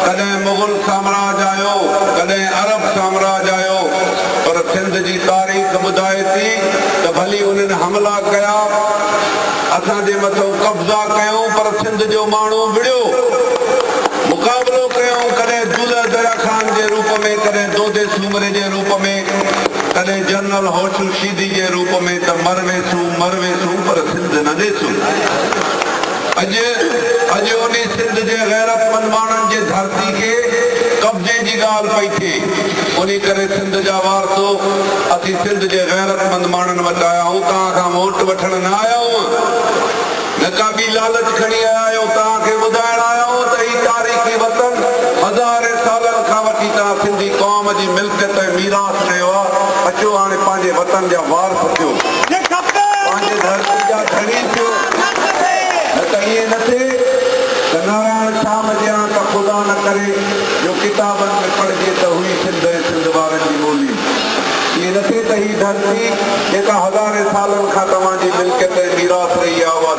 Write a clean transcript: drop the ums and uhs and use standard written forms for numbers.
कॾहिं मुग़ल साम्राज्य आयो, कॾहिं अरब साम्राज्य आयो, पर सिंध जी तारीख़ ॿुधाए थी त भली उन्हनि हमला कया, असांजे मथां कब्ज़ा कयूं, पर सिंध जो माण्हू विड़ियो, मुक़ाबिलो कयूं, कॾहिं दूल्हा दरा ख़ान जे रूप में, कॾहिं दोदे सूमरे जे रूप में, कॾहिं जनरल होशल शीदी जे रूप में, त मर वेसूं पर सिंध न ॾेसूं। अॼु उन सिंध जे गैरतमंद माण्हुनि जे धरती खे कब्ज़े जी ॻाल्हि पई थिए, उन करे सिंध जा वारसो असीं सिंध जे गैरतमंद माण्हुनि वटि आया आहियूं। तव्हां खां वोट वठण न आया आहियूं, न का ॿी लालच खणी आया आहियूं, तव्हांखे ॿुधाइण आया आहियूं त ही तारीख़ी वतन हज़ारे सालनि खां वठी तव्हां सिंधी क़ौम जी मिल्कियत ऐं मीरास कयो आहे। अचो हाणे पंहिंजे वतन जा वारस थियो, पंहिंजे धरती जा धणी थियो, न त ईअं न थिए त नारायण शाह मजियां त ख़ुदा न करे जो किताबनि में पढ़िजे त हुई सिंध ऐं सिंध वारनि जी ॿोली। ईअं न थिए त ही धरती जेका हज़ारे सालनि खां तव्हांजी मिल्कियत ऐं मीरास रही आहे, उहा